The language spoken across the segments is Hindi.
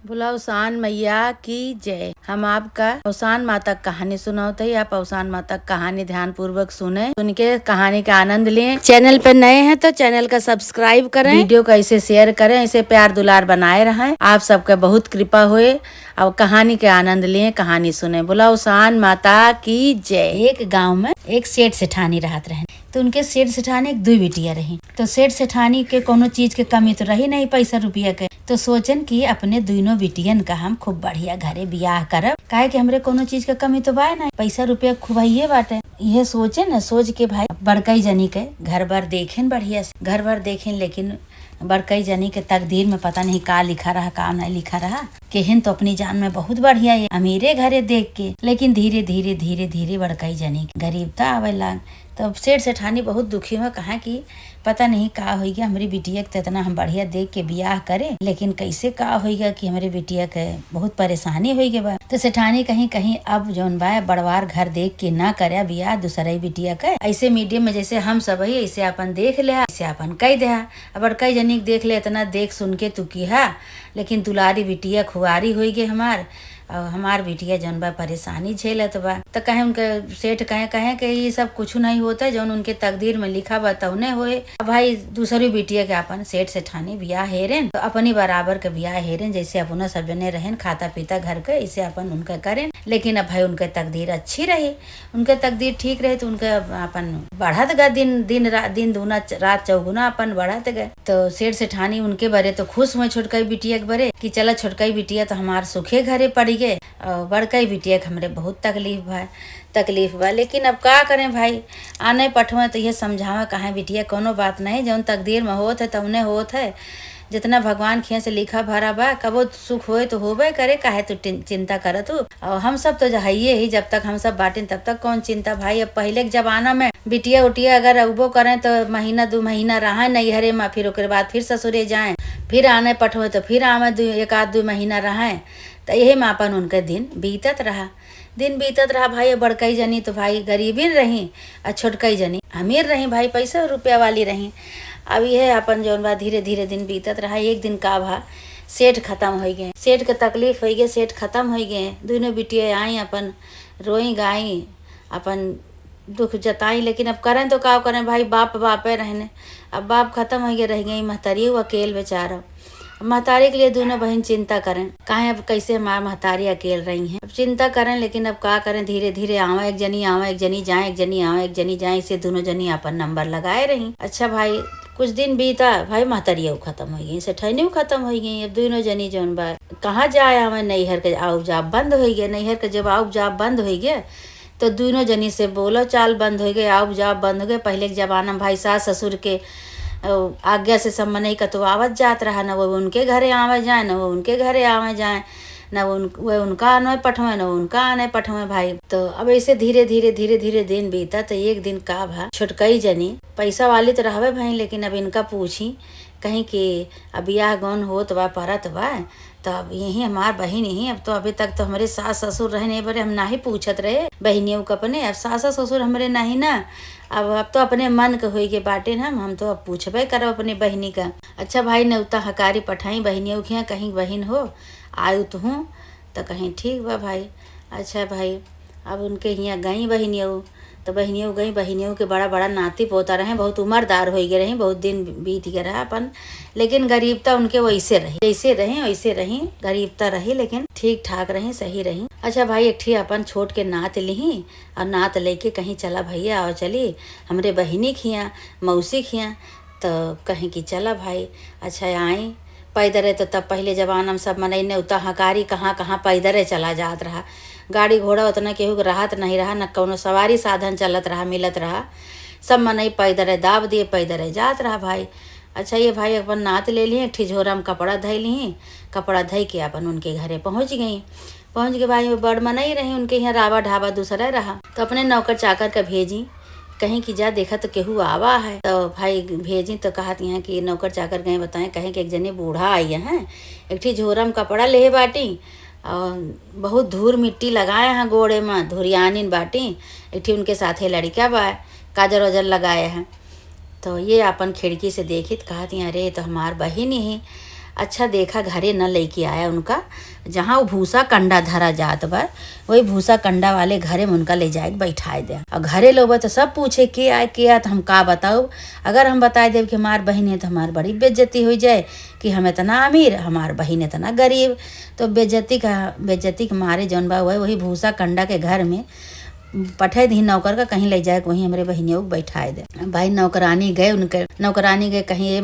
बोला उसान मैया की जय। हम आपका उसान माता कहानी सुनाते हैं। आप उसान माता कहानी ध्यान पूर्वक सुने, सुन के कहानी का आनंद लें। चैनल पे नए हैं तो चैनल का सब्सक्राइब करें, वीडियो को ऐसे शेयर करें, ऐसे प्यार दुलार बनाए रहें। आप सबका बहुत कृपा हुए और कहानी के आनंद लें, कहानी सुने। बोला उसान माता की जय। एक गाँव में एक सेठ सेठानी रहत रहे। तो उनके सेठ सेठानी एक 2 बिटिया रही। तो सेठ सेठानी के कोनो चीज के कमी तो रही नहीं, पैसा रुपया के। तो सोचन कि अपने दोनों बिटियन का हम खूब बढ़िया घरे बियाह करब, काहे कि हमरे कोनो चीज के कमी तो बा नहीं, पैसा रुपया खुबाइये बाटे। यह सोचे न, सोच के भाई बड़कई जनी के घर बार देखेन, बढ़िया से घर बार देखेन। लेकिन बड़कई जनी के तकदीर में पता नहीं का लिखा रहा, का नहीं लिखा रहा। केहन तो अपनी जान में बहुत बढ़िया है अमीरे घरे देख के। लेकिन धीरे धीरे धीरे धीरे बड़कई जनी गरीबता आवे लाग। तब सेठ सेठानी बहुत दुखी हुआ, कहा कि पता नहीं का हो गया हमारी बिटिया के, इतना हम बढ़िया देख के बियाह करे, लेकिन कैसे का हो गया कि हमारे बिटिया के बहुत परेशानी हो गई बा। तो सेठानी कहीं कहीं अब जौन बा बड़वार घर देख के ना करे बियाह दूसरा बिटिया के, ऐसे मीडियम में जैसे हम सब है ऐसे अपन देख ले, ऐसे अपन कह दे। अब कई जनी देख ले, इतना देख सुन के तू की है, लेकिन दुलारी बिटिया खुआरी हो गई हमार, और हमार बिटिया जौन बा परेशानी झेलत बा। तो कहे उनके सेठ कहे कि ये सब कुछ नहीं होता, जौन उनके तकदीर में लिखा बा तौने होए। अब भाई दूसरी बिटिया के अपन सेठ सेठानी बियाह हेरेन, तो अपनी बराबर के बियाह हेरेन, जैसे अपना सब जने रहेन खाता पीता घर के, ऐसे अपन उनका करें। लेकिन अब भाई उनके तकदीर अच्छी रही, उनके तकदीर ठीक रहे तो उनके अपन बढ़त गए, दिन दूना रात चौगुना अपन बढ़त गए। तो सेठ सेठानी उनके बरे तो खुश हुए छोटकाई बिटिया के बरे कि चला छोटकाई बिटिया तो हमार सुखे घरे पड़ी गए, और बड़काई बिटिया के हमरे बहुत तकलीफ बा। लेकिन अब का करें भाई, आने पठवा तो ये समझावे कहा बिटिया कोनो बात नहीं, जौन तकदीर में होत है तौने होत है। जितना भगवान खिया से लिखा भरा बा, कबो सुख होए तो होबे करे, काहे तू चिंता करत हो। और हम सब तो जहाइए ही, जब तक हम सब बाटें तब तक कौन चिंता भाई। अब पहले के जमाना में बिटिया उटिया अगर अबो करें तो महीना 2 महीना रहा नैहरे में, फिर ओकर बाद फिर ससुरे जाए, फिर आने पठवे तो फिर आवे 1-2 महीना रहें। तो यही में अपन उनके दिन बीतत रहा भाई। बड़कई जनी तो भाई गरीबी रही, और छोटकई जनी अमीर रही भाई, पैसा रुपया वाली रही। अब यह अपन जौन बा धीरे धीरे दिन बीतत रहा। एक दिन का भा सेठ खत्म हो गए, सेठ के तकलीफ हो गए, सेठ खत्म हो गए। दोनों बिटिया आई अपन रोई गाई, अपन दुख जताई। लेकिन अब करें तो का करें भाई, बापे रहने। अब बाप खत्म हो गए, रह गई महतारी अकेल बेचारा। महतारी के लिए दोनों बहन चिंता करें, काहे अब कैसे हमार महतारी अकेल रही हैं। अब चिंता करें, लेकिन अब का करें, धीरे धीरे आवा एक जनी जाए, एक जनी आवा एक जनी जाए, इसे दोनों जनी अपन नंबर लगाए रही। अच्छा भाई कुछ दिन बीता भाई, महतारिया खत्म हो गई, सेठनी खत्म हो गई। अब दोनों जनी जौन बा कहाँ जाए, हमें नैहर के आओ जाप बंद हो गया। नैहर के जब आओ जाप बंद हो गया तो दोनों जनी से बोलो चाल बंद हो गए, आओ जाप बंद हो गए। पहले के जमाना में भाई सास ससुर के आज्ञा से सब मनई का तो आवत जात रहा, न वो उनके घरे आवे जाए, न वो उनके घरे आवे जाए, न वो उनका आने पठवे, न वो उनका आने पठवे भाई। तो अब ऐसे धीरे धीरे दिन बीता। तो एक दिन का भा छोटकई जनी पैसा वाली तो रहवे भाई, लेकिन अब इनका पूछी कहीं कि अब बियाह गौन होत बा परत बा, तो अब यही हमार बहन ही। अब तो अभी तक तो हमारे सास ससुर रहने बड़े हम ना ही पूछत रहे बहनियों को अपने, अब सास ससुर हमारे नहीं ना। अब तो अपने मन के होई के बाटे ना, हम तो अब पूछबे करब अपने बहनी का। अच्छा भाई नेवता हकारी पठाई बहनियों के, कहीं बहन हो आयु तो हूँ, तो कहीं ठीक बा भाई। अच्छा भाई अब उनके यहाँ गई बहनियों, तो बहनियों गई, बहनियों के बड़ा नाती पोता रहे, बहुत उम्रदार हो गए रही, बहुत दिन बीत गया रहा अपन। लेकिन गरीबता उनके वैसे रही, जैसे रही वैसे रही, गरीबता रही लेकिन ठीक ठाक रही, सही रही। अच्छा भाई एक ठी अपन छोट के नात ली, और नात लेके कहीं चला भैया और चली हमरे बहिनी खिया मौसी खिया, तो कहीं की चला भाई। अच्छा आई पैदरे, तो तब पहले जमाना में सब मनई ने उतना हकारी कहाँ पैदरे चला जात रहा। गाड़ी घोड़ा उतना केहू राहत नहीं रहा, न कौनो सवारी साधन चलत रहा मिलत रहा, सब मनई पैदरे दाब दिए पैदरे जात रहा भाई। अच्छा ये भाई अपन नात ले लिए, एक झोरा में कपड़ा धै ली, कपड़ा धै के अपन उनके घरे पहुँच के भाई वो बड़ मनई रही, उनके यहाँ रावा ढाबा दूसरा रहा। तो अपने नौकर चाकर का भेजी कहीं की जा देखा तो केहू आवा है, तो भाई भेजी तो कहत यहाँ कि नौकर चाकर गए बताएं, कहें कि एक जने बूढ़ा आई है, एक ठी झोरा में कपड़ा ले बाटी, और बहुत धूल मिट्टी लगाए हैं गोड़े में, धुरियानिन बाटी, एक ठी उनके साथे लड़का बा काजर वजर लगाए हैं। तो ये अपन खिड़की से देखी तो कहती अरे तो हमार बहिन ही। अच्छा देखा घरे न लेके आया उनका, जहाँ वो भूसा कंडा धरा जात बा वही भूसा कंडा वाले घरे में उनका ले जाए बैठाए दे। और घरे लोग तो सब पूछे के आए तो हम का बताओ। अगर हम बताए देव कि हमार बहन है तो हमार बड़ी बेइज्जती हो जाए कि हम इतना अमीर, हमार बहन इतना गरीब। तो बेइज्जती के मारे जौन बा वही भूसा कंडा के घर में पठाए दी नौकर का, कहीं ले जाए वहीं हमारे बहनियों को बैठाए दे। भाई नौकरानी गए कहीं ए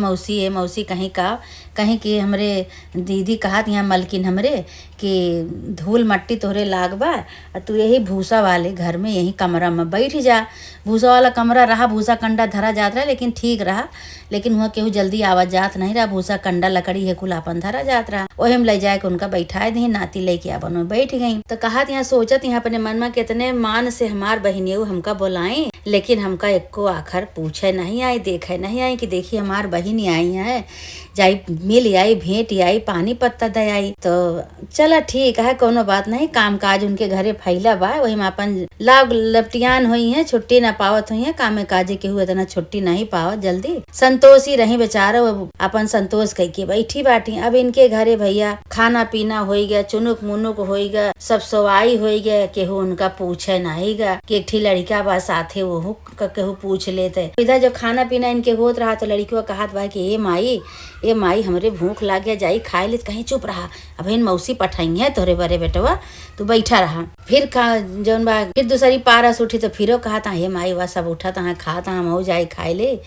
मौसी कहीं का, कहीं कि हमरे दीदी कहा यहाँ मलकिन हमरे कि धूल मट्टी तोहरे लाग बा, तू यही भूसा वाले घर में यही कमरा में बैठ जा। भूसा वाला कमरा रहा, भूसा कंडा धरा जात रहा, लेकिन ठीक रहा, लेकिन वहाँ केहू जल्दी आवाज जात नहीं रहा। भूसा कंडा लकड़ी है कुल अपन धरा जात रहा, वही हम ले जाए के उनका बैठाए दी। नाती लेके अपन में बैठ गई। तो कहा यहाँ सोचत यहाँ अपने मन में कितने मान से हमार बहनियों हमका बुलाए, लेकिन हमका एको आखिर पूछे नहीं आई, देखे नहीं आई कि देखी हमार बहन आई है, जाई मिल आई, भेंट आई, पानी पत्ता दे आई। तो चला ठीक है, कोनो बात नहीं, काम काज उनके घरे फैला बा, वही में अपन लाभ लपटियान हुई है, छुट्टी ना पावत हुई है, कामे काजे के हुए इतना छुट्टी नहीं पावत जल्दी। संतोष ही रही बेचारा, अपन संतोष कह के बैठी बाटी। अब इनके घरे भैया खाना पीना हो गया, चुनुक मुनुक हो गया, सब सवाई हो गया, केहू उनका पूछे नहीं गा कि एक ठी लड़का बा साथे वो केहू पूछ लेते। इधर जो खाना पीना इनके होत रहा तो लड़कियों कहत बा कि ए माई हमरे भूख लाग गया, जाई खाए ले। कहीं चुप रहा, अब इन मौसी पठाई है तोरे बरे बेटवा, तू बैठा रहा। फिर जौन बा फिर दूसरी पारस उठी तो फिरो कहा था हे माई वा सब उठा था खा था हम जाए खाए ले।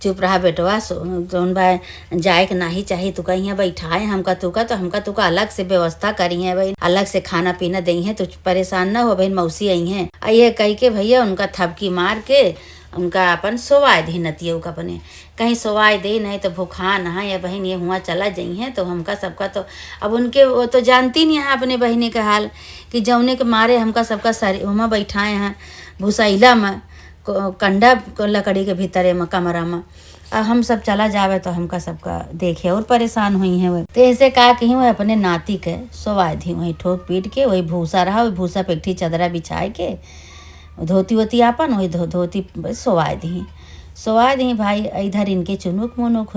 चुप रहा बेटवा, जौन बा जाए के नहीं चाहिए, तू कहीं बैठाए हमका तुका, तो हमका तुका अलग से व्यवस्था करी है भाई, अलग से खाना पीना दई है, तो परेशान न हो भाई, मौसी आई है। आइए कह के भैया उनका थपकी मार के उनका अपन सोवाए दी नतियों का अपने कहीं सोवाए दे, नहीं तो भूखा नहा या बहन ये हुआ चला जाई हैं। तो हमका सबका तो अब उनके वो तो जानती नहीं है अपने बहने का हाल कि जौने के मारे हमका सबका सारी वहाँ बैठाए हैं भूसाइला में कंडा लकड़ी के भीतरे में कमरा में। अब हम सब चला जावे तो हमका सबका देखे और परेशान हुई हैं। वह तो ऐसे कहा कि वह अपने नाती के सोवाए थी, वही ठोक पीट के वही भूसा रहा, वही भूसा पे एक ठी चदरा बिछाए के धोती वोती आपन वही धोती सोवा दी भाई। इधर इनके चुनुक मुनुक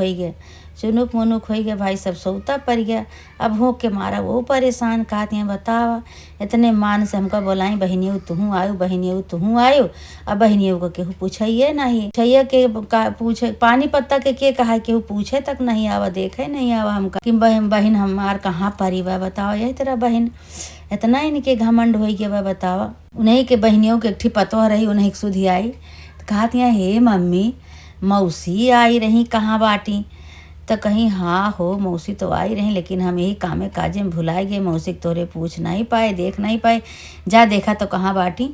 हो गए भाई, सब सोता पड़ गया। अब हो के मारा वो परेशान कहती हैं बतावा इतने मान से हमका बोलाई बहनियों तुहूँ आयो। अब बहनियों को केहू पूछिए नहीं, के पूछे पानी पत्ता के कहा केहू पूछे तक नहीं आवा, देखे नहीं आवा हमका कि बहन हमार कहाँ परी बा बतावा। यही तेरा बहन इतना इनके घमंड हो गया बा बतावा। उन्हीं के बहनियों के एक ठी पतवा रही, उन्हीं की सुधी आई तो कहती हैं हे मम्मी मौसी आई रही कहाँ बाटी। तो कहीं हाँ हो मौसी तो आई रही, लेकिन हम यही कामे काजे में भुलाए गए, मौसी तोरे पूछ नहीं पाए, देख नहीं पाए। जा देखा तो कहाँ बाटी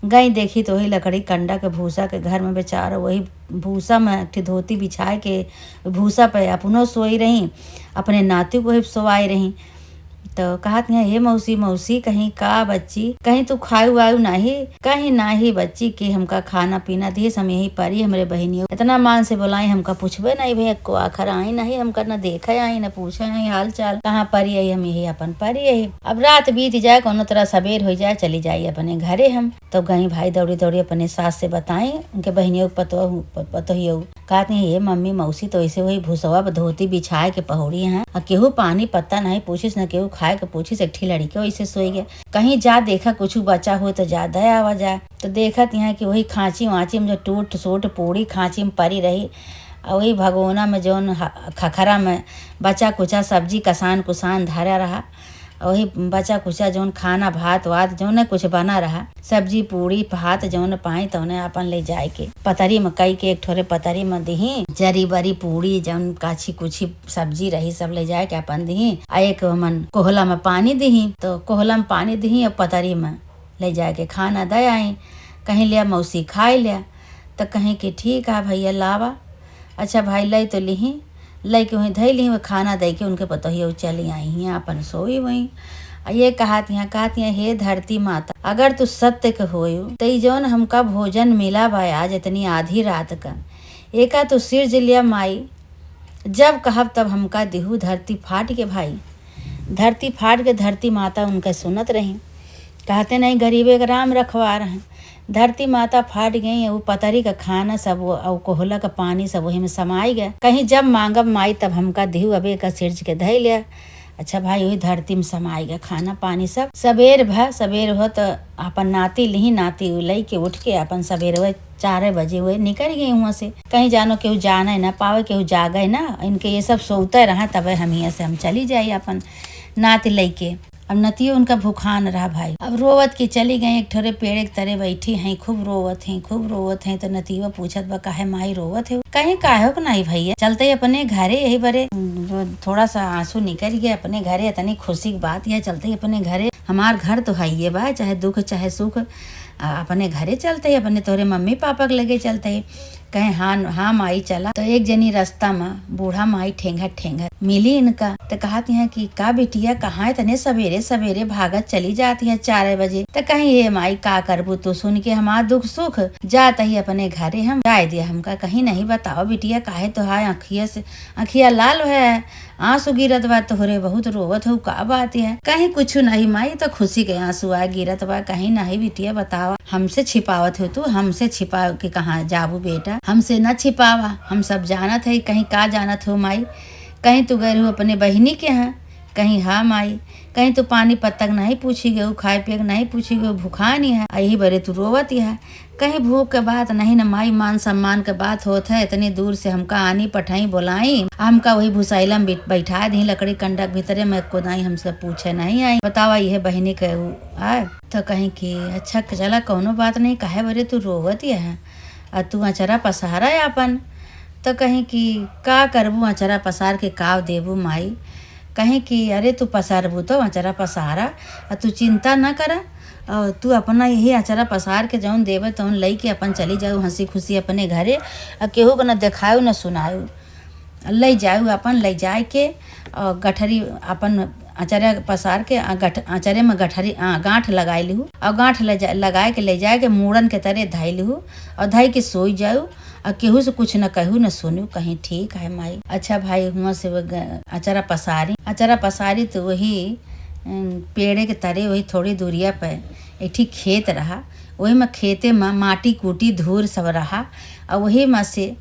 गई, देखी तो वही लकड़ी कंडा के भूसा के घर में बेचारा वही भूसा में एक धोती बिछाए के भूसा पे अपनों सोई रही, अपने नाती को ही सोवाई रही। तो कहत हैं हे मौसी कहीं का बच्ची, कहीं तू खायु वायु नहीं, कहीं नाही बच्ची कि हमका खाना पीना दिए, हम यही परी हमारे बहनियों इतना मान से बुलाई, हमका पूछबे नहीं भैया को आखिर आई नहीं, हमका न देखे आई न पूछे नहीं हाल चाल, कहाँ परी आई, हम यही अपन परी यही। अब रात बीत जाए, कोनो तरह सवेर हो जाए, चली जाए अपने घरे हम। तो गई भाई दौड़ी अपने सास से बताए, उनके बहनियों पतो ही कहते हैं ये मम्मी मौसी तो ऐसे वही भूसवा धोती बिछाए के पहौड़ी हैं, केहू पानी पत्ता नहीं पूछिस न केहू खाए के पूछिस, एक ठी लड़की वैसे सोई गया। कहीं जा देखा कुछ बचा हो तो जा दया आवा जाए। तो देखत यहाँ कि वही खांची वाची में जो टूट सूट पूड़ी खांची में परी रही, और वही भगोना में जौन खखरा में बचा कुचा सब्जी कसान कुसान धारा रहा, वही बचा कुचा जौन खाना भात वात जौन कुछ बना रहा, सब्जी पूड़ी भात जौन पाई तो अपन ले जाए के पतरी में कई के एक ठोरे पतरी में दही, जरी बरी पूड़ी जौन काछी कुछी सब्जी रही सब ले जाए के अपन दही, आ एक मन कोहला में पानी दही, तो कोहला में पानी दही और पतरी में ले जाए के खाना दे आई। कहीं लिया मौसी खाए लिया, तो कहीं के ठीक है भैया लावा, अच्छा भाई लई तो लिही, लई के वहीं धई ली, खाना दे के उनके पतोही चली आई हैं अपन सोई वहीं। ये कहती हैं हे धरती माता अगर तू सत्य के होयु तो जौन हमका भोजन मिला भाई आज इतनी आधी रात का, एका तू सिर जिलिया माई, जब कहब तब हमका दिहू धरती फाट के भाई। धरती फाट के धरती माता उनका सुनत रही, कहते नहीं गरीबे का राम रखवा रहे, धरती माता फाट गई, वो पतरी का खाना सब और कोहला का पानी सब वही में समाई गया। कहीं जब मांगब माई तब हमका दिहु अबे का सिरज के धै लिया। अच्छा भाई वही धरती में समाई गया खाना पानी सब। सबेर हो तो अपन नाती लिही, नाती लई के उठ के अपन सबेर हुए 4 बजे हुए निकल गई वहाँ से। कहीं जानो केहू जाने ना पावे, केहू जागे ना, इनके ये सब सोते रहा तब हम यहाँ से हम चली जाई अपन नाती लई के। अब नतियो उनका भूखान रहा भाई। अब रोवत की चली गई, एक ठोरे पेड़ के तरे बैठी हैं, खूब रोवत हैं। तो नतियो पूछत बा काहे माई रोवत है? कहीं काहे को नहीं भैया, चलते अपने घरे यही बरे थोड़ा सा आंसू निकल गया अपने घरे। इतनी खुशी की बात है, चलते अपने घरे। हमार घर तो है ये बा, चाहे दुख चाहे सुख अपने घरे चलते है, अपने तोरे मम्मी पापा के लगे चलते है। कहे हाँ माई चला। तो एक जनी रास्ता में बूढ़ा माई ठेंगा मिली इनका। तो कहती है कि का बिटिया कहाँ है, तने सवेरे भागत चली जाती है 4 बजे। तो कहीं ये माई का करबू, तो सुन के हमार दुख सुख जाता ही अपने घरे हम जाए दिया हमका। कहीं नहीं बताओ बिटिया काहे तो हाय अखिया लाल है, आंसू गिरत बा, तोहरे बहुत रोवत हो, का बात है? कहीं कुछ नहीं माई, तो खुशी के आंसू आ गिरत बा। कहीं नहीं बिटिया बतावा, हमसे छिपावत हो तू, हमसे छिपा के कहाँ जाबू बेटा, हमसे न छिपावा, हम सब जानत है। कहीं का जानत हो माई? कहीं तू गए हो अपने बहिनी के यहाँ? कहीं हाँ माई। कहीं तो पानी पत्तक नहीं पूछी गए, खाए पिए नहीं पूछी गए, भूखा नहीं है, यही बरे तू रोवत है। कहीं भूख के बात नहीं न माई, मान सम्मान के बात होत है। इतनी दूर से हमका आनी पठाई बोलाई, हमका वही भुसाइला में बैठा दी लकड़ी कंडक भीतरे में को नहीं हमसे पूछे नहीं आई। बतावा यह बहिनी के आए। तो कहीं की अच्छा चला कौनो बात नहीं, काहे बरे तू रोवत है और तू अचरा पसारा है अपन। तो कहीं की का करबू, अचरा पसार के काव देबू माई? कहीं कि अरे तू पसारबू तो अचरा पसारा, और तू चिंता न करा, और तू अपना यही अचरा पसार के जौन देवे तौन लई के अपन चली जाऊ हंसी खुशी अपने घरे। और केहू को न देखायू न सुनायू, लई जाऊ अपन लई जाए के। और गठरी अपन अचरा पसार के अचरे में गठरी गांठ लगाई लिहू, और गांठ लगाए के ले जाए के मूड़न के तरह धाई लिहू, और धाई के सोई जाऊ, और केहू से कुछ न कहू न सुनू। कहीं ठीक है माई। अच्छा भाई हुआ से अचरा पसारी तो वही पेड़े के तरे वही थोड़ी दूरिया पे एक ठीक खेत रहा। वही में खेते में माटी कूटी धूर सब रहा, और वही में से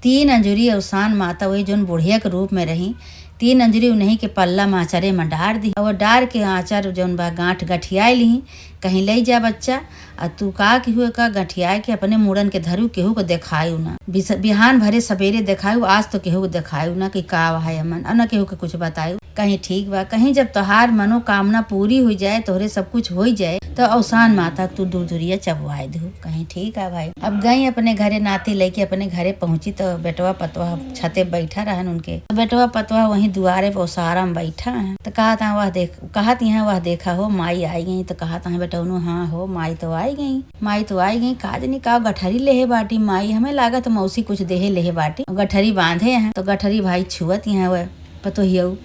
3 अंजुरी अवसान माता वही जोन बुढ़िया के रूप में रही, 3 अंजरी उन्हीं के पल्ला में आचरे में डार दी, और डार के आचार जौन बा गांठ गठियाई ली। कहीं ले जा बच्चा, और तू का केहू का गठियाए के अपने मूड़न के धरू, केहू को देखायू ना। बिहान भरे सवेरे देखायू, आज तो केहू को देखायू ना कि का है अमन, न केहू के कुछ बतायू। कहीं ठीक बा। कहीं जब तोहार मनोकामना पूरी हो जाए, तोहरे सब कुछ हो जाए, तो अवसान माता तू दूरिया चबवाए दू। कहीं ठीक है भाई। अब गई अपने घरे, नाती लेके अपने घरे पहुंची तो बेटवा पतवा छते बैठा रहन उनके। तो बेटवा पतवा वहीं दुआरे पर ओसारा में बैठा है। तो कहत वह देखा हो माई आई गई। तो कहता है बेटा हाँ हो माई तो आई गई। काज नहीं का गठरी लेहे बाटी माई, हमें लागत मौसी कुछ देहे लेहे बाटी, गठरी बांधे हैं। तो गठरी भाई छुअत है वह पतोहियऊ।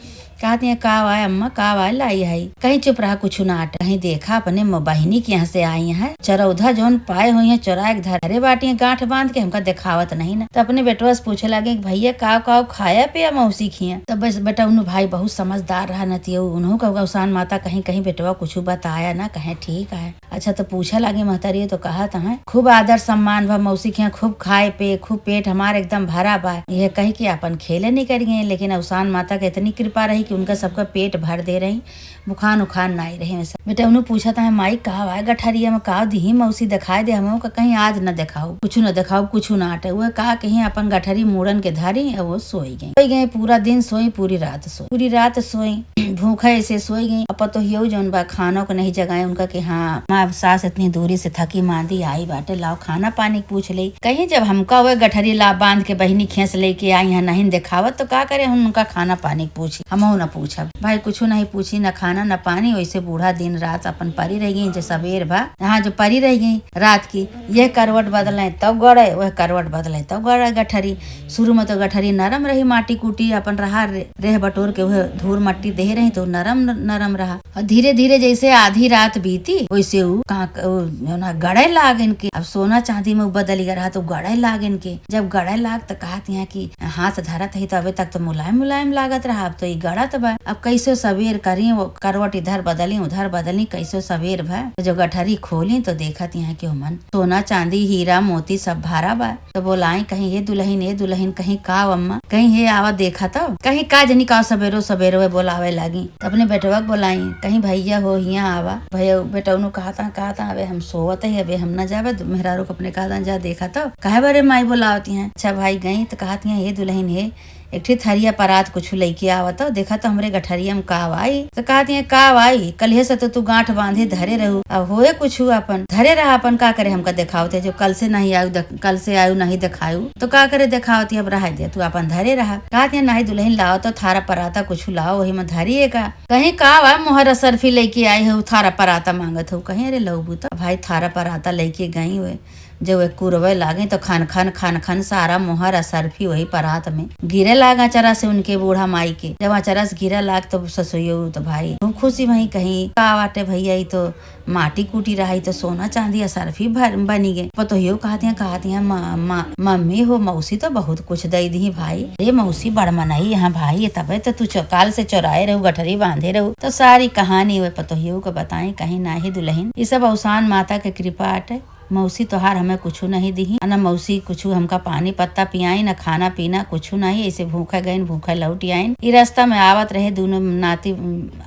कहती है का आए अम्मा, का आए लाई है? कहीं चुप रहा कुछ ना आटा। कहीं देखा अपने बहिनी के यहाँ से आई है, चरौधा जोन पाए हुई है चोरा के धरे बाटी गांठ बांध के, हमका दिखावत नहीं ना। तो अपने बेटवा से पूछे लगे भैया का खाया पे मौसी खिया? तो बस बेटा उन्होंने भाई बहुत समझदार रहा नतियो, उन्होंने गौसान माता कहीं बेटवा कुछ बताया ना। कहे ठीक है। अच्छा तो पूछा लगे महतरी, तो कहा है खूब आदर सम्मान भा मौसी खिया, खूब खाए पे, खूब पेट हमारे एकदम भरा बा। यह कही कि अपन खेले नहीं कर गए, लेकिन अवसान माता के इतनी कृपा रही कि उनका सबका पेट भर दे रही, बुखान उखान नहीं रहे। बेटा उन्होंने पूछा था माई कहा है गठरिया में, कहा दी मौसी दिखाए दे हम कहीं आज न दिखाओ, कुछ न आटे। वह कहा कहीं अपन गठरी मूड़न के धारी, वो सोई गई। पूरा दिन सोई, पूरी रात सोई भूखा ऐसे सोई गई। अब तो हियो जौन बा खानों को नहीं जगाए उनका कि हाँ माँ सास इतनी दूरी से थकी मांदी आई बाटे, लाओ खाना पानी पूछ ली। कहीं जब हमका वह गठरी ला बांध के बहिनी खेस लेके आई है नहीं दिखावत, तो का करे उनका खाना पानी पूछी। हम न पूछा भाई, कुछ नहीं पूछी, न खाना न पानी। वैसे बूढ़ा दिन रात अपन परी रह गई। जो सवेर भा यहाँ जो परी रह गई रात की, यह करवट बदले तब गड़े, वह करवट बदले तब गड़े गठरी। शुरू में तो गठरी नरम रही, माटी कूटी अपन रहा रेह बटोर के वह धूल मट्टी दे रही, तो नरम रहा। और धीरे धीरे जैसे आधी रात बीती वैसे वो गड़े लाग इनके। अब सोना चांदी में बदल गया रहा तो गड़े लाग इनके। जब गड़े लाग तो कहती हैं कि हाथ धरत ही तो अबे तक तो मुलायम मुलायम लागत रहा, अब तो ये गड़त बा। अब कैसे सवेर करी, वो करवट इधर बदली उधर बदली, कैसे सवेर भा। तो जो गठरी खोली तो देखत यहाँ कि मन सोना चांदी हीरा मोती सब भरा बा। तो बोलाई कहीं ये दुल्हन कहीं का अम्मा, कहीं हे आवा देखा तो कहीं का जनी का सवेरो सवेरो बोलावे लागी। अपने बेटवा बोलाई कहीं भैया हो यहाँ आवा। भैया बेटा कहता अबे हम सोवत है, अबे हम न जावे। मेहरारू को अपने कहता जा देखा तो कहे बारे माई बोलावती हैं। अच्छा भाई गई तो कहती हैं ये दुल्हन है एक ठी थरिया परात कुछ लेके आवत देखा तो हमरे गठरिया में का आई। तो कहती है का आई कल से तो तू गांठ बांधे धरे रहू, अब होए कुछ अपन धरे रहा, अपन का करे हमका दिखावते जो कल से नहीं आयु, कल से आयु नहीं दिखायु तो का करे दिखावती, अब रह दे तू अपन धरे रहा। कहती है नहीं दुल्हन लाओ तो थारा पराता कुछ लाओ, वही में धरिए का। कहीं का वा मोहरा सरफी लेके आई हो थारा पराता मांगत हो। कहीं अरे लऊ तो भाई थारा पराता लेके गई हुए। जब कुरवे लागे तो खान खान सारा मोहर असरफी वही परात में गिरे लागा चरा से उनके बूढ़ा माई के। जब अचरा से गिरा लाग तो ससुयो तो भाई तुम खुशी वही कहीं का वाटे भैया तो माटी कूटी रही तो सोना चांदी असरफी बनी गए। पतोहियो कहती हैं मम्मी हो मौसी तो बहुत कुछ दे दी भाई। अरे मौसी बड़ मनाई यहाँ भाई, तबे तो तू काल से चौराए रहू गठरी बांधे रहू। तो सारी कहानी वे पतोहियो को बताई कहीं ना ही दुल्हन। ये सब अवसान माता के कृपा अटे। मौसी तोहार हमें कुछ नहीं दी, न मौसी कुछ हमका पानी पत्ता पियाई, न खाना पीना कुछ नहीं। ऐसे भूखा गए भूखा लौट आइन। ई रास्ता में आवत रहे दोनों नाती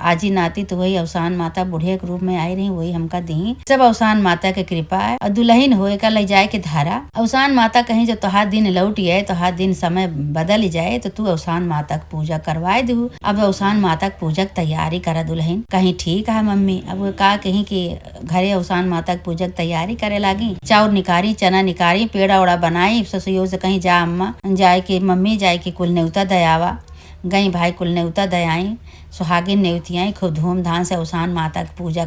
आजी नाती तो वही अवसान माता बुढ़े के रूप में आई रही, वही हमका दी। सब अवसान माता के कृपा है। और दुल्हन होए का ले जाए के धारा अवसान माता कहीं जो तोहार दिन लौट आए, तोहार दिन समय बदल जाए तो तू अवसान माता की पूजा करवाए दू। अब अवसान माता की पूजा की तैयारी करा दुल्हन। कहीं ठीक है मम्मी, अब का कहीं की घरे अवसान माता की पूजा की तैयारी करे चाउर निकारी चना निकारी पेड़ा उड़ा बनाई। ससुयो से कहीं जा अम्मा जाए के मम्मी जाए के कुल नेवता दयावा। गई भाई कुल नेवता दयाई, सुहागिन नेवतियाई खूब धूमधाम से अवसान माता की पूजा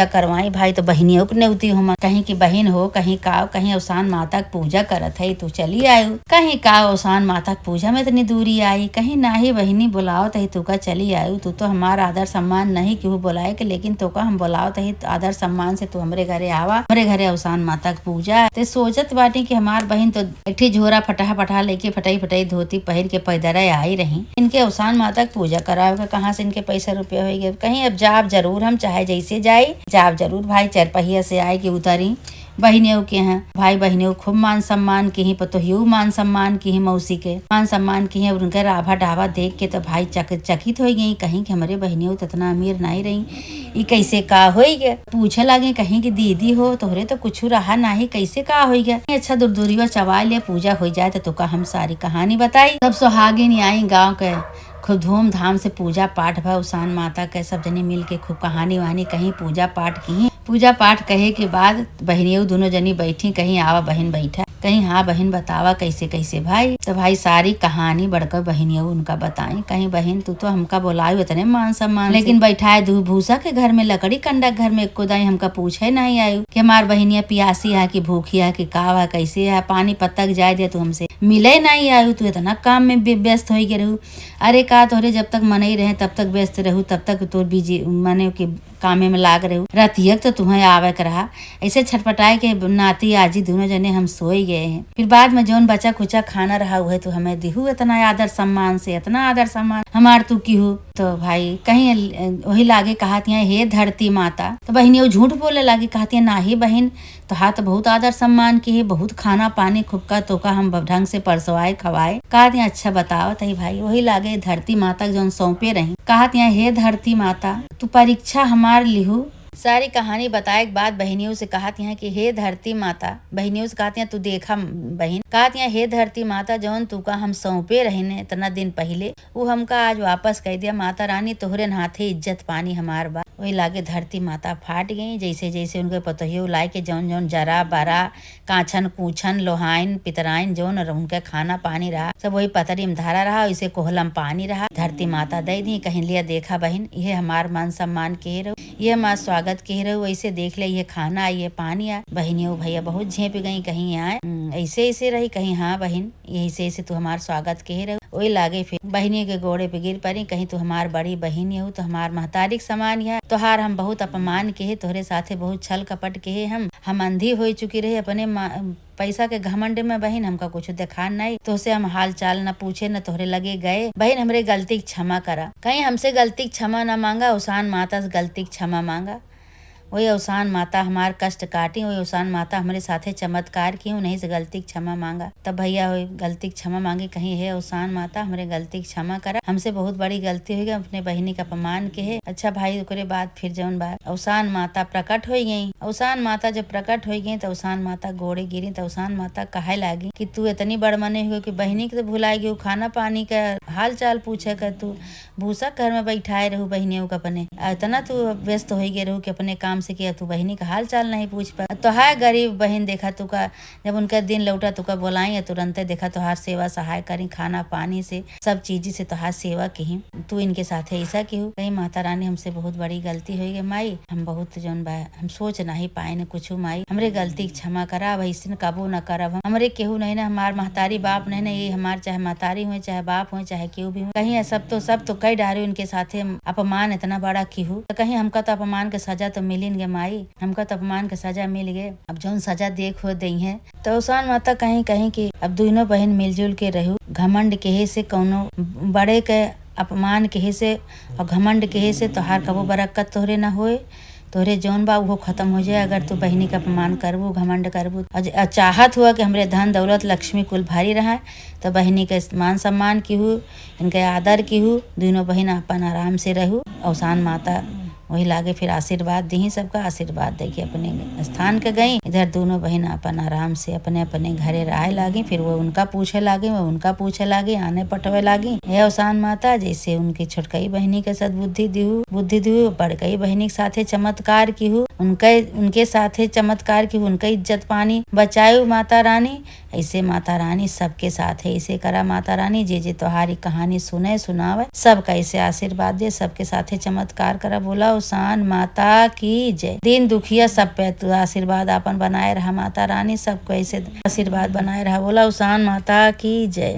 करवाई भाई। तो बहनियों की नेवती हो कहीं की बहन हो कहीं का कहीं अवसान माता की पूजा करत है तू चली आयु। कहीं का अवसान माता की पूजा में इतनी दूरी आई, कहीं ना ही बहनी बुलाओ तही तू का चली आयु। तू तो हमारा आदर सम्मान नहीं क्यों बुलाए के, लेकिन तो का हम बुलाओ तही आदर सम्मान से तू हमरे घरे आवा। हमरे घरे अवसान माता की पूजा ते सोचत बाटी की हमार बहन तो एक ठी झोरा फटा लेके फटाई धोती पहिर के पैदरा आई रही। इनके अवसान माता की पूजा करावे कहाँ से इनके पैसा रुपया हो गए। कहीं अब जाब जरूर हम चाहे जैसे जाई जाब जरूर भाई चरपहिया से आए की उतारी। बहनियों के हैं भाई बहनियों खूब मान सम्मान की ही, पतोहियो मान सम्मान की ही, मौसी के मान सम्मान की है। उनके राभा ढाबा देख के तो भाई चकित हो गई। कहीं कि हमारे बहनियों तो इतना अमीर नहीं रही, ये कैसे का हो गया। पूछे लगे कहीं की दीदी हो तोहरे तो कुछ रहा नहीं, कैसे का हो गया। अच्छा दूरदूरिया चवा ले पूजा हो जाए तो तुका हम सारी कहानी बताई। तब सुहागिन आई गाँव के खूब धूमधाम से पूजा पाठ भा अवसान माता के। सब जने मिल के खूब कहानी वहानी कहीं पूजा पाठ की। पूजा पाठ कहे के बाद बहनियों दोनों जनी बैठी, कहीं आवा बहन बैठा, कहीं हाँ बहन बतावा कैसे कैसे भाई। तो भाई सारी कहानी बढ़कर बहनियों उनका बताई। कहीं बहन तू तो हमका बोलायु इतने मान सम्मान लेकिन बैठाए दू भूसा के घर में लकड़ी कंडा घर में एको दाई हमका पूछे नहीं आयु कि हमार बहनिया पियासी है कि भूखी है कि का है कैसे है, पानी पत्ता जाए दे तू हमसे मिले नहीं आयु। तू इतना काम में व्यस्त हो गए रहू। अरे का तोहरे जब तक मन ही रहे तब तक व्यस्त रहू, तब तक तो बिजी मने की कामे में लाग रहू। रतियक तो तुम्हें आवे कर रहा। ऐसे छटपटाए के नाती आजी दोनों जने हम सोई गए हैं। फिर बाद में जौन बचा कुचा खाना रहा हुआ तो हमें दिहू इतना आदर सम्मान से, इतना आदर सम्मान हमार तू की हूँ। तो भाई कहीं वही लागे कहती है हे धरती माता। तो बहनी वो झूठ बोले लागे कहती है ना ही बहन तो हाँ तो बहुत आदर सम्मान की है, बहुत खाना पानी खूब का तो का हम ढंग से परसवाए खवाए। कहती है अच्छा बताओ तही भाई। वही लागे धरती माता जौन सौंपे रही। कहती है हे धरती माता तू परीक्षा हमार लिहू। सारी कहानी बताए के बाद बहनियों से कहती हैं कि हे धरती माता। बहनियों से कहती हैं तू देखा बहन। कहती हैं हे धरती माता जौन तू का हम सौंपे रहने इतना दिन पहले वो हमका आज वापस कह दिया। माता रानी तोहरे हाथे इज्जत पानी हमार बा। वही लागे धरती माता फाट गई। जैसे जैसे उनके पतोहियो लाए के जौन जौन जरा बरा काछन कूछन लोहाइन पितराइन जौन उनके खाना पानी रहा सब वही पतरी में धारा रहा, वैसे कोहलम पानी रहा। धरती माता दे दी कहीं लिया देखा बहन ये हमार मान सम्मान के रहो। ये हमारा स्वागत कह रहे हो, ऐसे देख ले ये खाना ये पानी आ। बहनियों भैया बहुत झेप गई कहीं आए ऐसे ऐसे रही कहीं हाँ बहन यही से ऐसे तू हमार स्वागत कह रहे हो। वही लागे फिर बहनी के गोड़े पे गिर पड़ी कहीं तू हमार बड़ी बहन हो तो हमार महतारिक समान है। तोहार हम बहुत अपमान के है, तोहरे साथे बहुत छल कपट के है। हम अंधी हो चुकी रहे अपने पैसा के घमंड में। बहन हमका कुछ देखा नहीं तो से हम हाल चाल न पूछे न तोहरे लगे गए। बहन हमरे गलती क्षमा करा। कहीं हमसे गलती क्षमा न मांगा, उसान माता से गलती क्षमा मांगा। वही अवसान माता हमार कष्ट काटी, वही अवसान माता हमारे साथे चमत्कार की, नहीं से गलती क्षमा मांगा। तब भैया वही गलती क्षमा मांगे कहीं है अवसान माता हमारे गलती क्षमा करा, हमसे बहुत बड़ी गलती हो गई, अपने बहनी का अपमान के है। अच्छा भाई ओकरे बाद फिर जौन बात अवसान माता प्रकट हो गई। अवसान माता जब प्रकट हो गई तो अवसान माता गोड़े गिरी तो अवसान माता कहे लागी कि तू इतनी बड़ मने हो कि बहनी के तो भुलाई गई, खाना पानी का हाल चाल पूछे कर तू भूसा घर में बैठाए रहू बहनियों का अपने इतना तू व्यस्त हो गए रहू कि अपने काम से किया तू बहनी का हाल चाल नहीं पूछ पा। तो है गरीब बहन देखा तुका जब उनका दिन लौटा तुका बोलाई तुरंत देखा तुहार सेवा सहाय करी, खाना पानी से सब चीज से तुहार सेवा की तू इनके साथ ऐसा की हो। कहीं माता रानी हमसे बहुत बड़ी गलती हो गई माई, हम बहुत जौन बा हम सोच नहीं पाए न कुछ माई, हमरे गलती क्षमा करा। अब ऐसे कबो न करब, हमरे केहू नहीं ना हमार महतारी बाप नहीं ना ये हमार चाहे महतारी हो चाहे बाप हो चाहे केहू भी हो। कहीं सब तो कई डारे उनके साथे अपमान इतना बड़ा की हो तो कहीं हमका तो अपमान के सजा तो मिली गे माई, हमका तो अपमान के सजा मिल गए। अब जौन सजा देख हो दई है तो अवसान माता कहीं कहीं की अब दोनों बहन मिलजुल के रहू। घमंड केहे से कौनो बड़े के अपमान केहे से और घमंड केहे से तोहार कबो बरकत तोहरे न होए, तोहरे जौन बा वो खत्म हो जाए। अगर तू बहनी का अपमान करबू घमंड करबू चाहत हुआ कि हमरे धन दौलत लक्ष्मी कुल भारी रहा तो बहनी के मान सम्मान की हूँ, इनके आदर की हूँ, दोनों बहन अपन आराम से रहू। अवसान माता वही लागे फिर आशीर्वाद दी सबका आशीर्वाद दे के अपने स्थान के गई। इधर दोनों बहन अपन आराम से अपने अपने घरे रहे लागी। फिर वो उनका पूछे लागे वो उनका पूछे लागे आने पटवे लागी। हे अवसान माता जैसे उनकी छोटकई बहनी के सद्बुद्धि दिहू बुद्धि दिहू, बड़कई बहनी के साथे चमत्कार की हूँ, उनके साथे चमत्कार की उनका इज्जत पानी बचायु माता रानी। ऐसे माता रानी सबके साथ है ऐसे करा माता रानी। जे तुम्हारी कहानी सुने सुनावे सबका ऐसे आशीर्वाद दे, सबके साथे चमत्कार करा। बोला अवसान माता की जय। दिन दुखिया सब पे तू आशीर्वाद अपन बनाए रहा माता रानी, सबको ऐसे आशीर्वाद बनाए रहा। बोला अवसान माता की जय।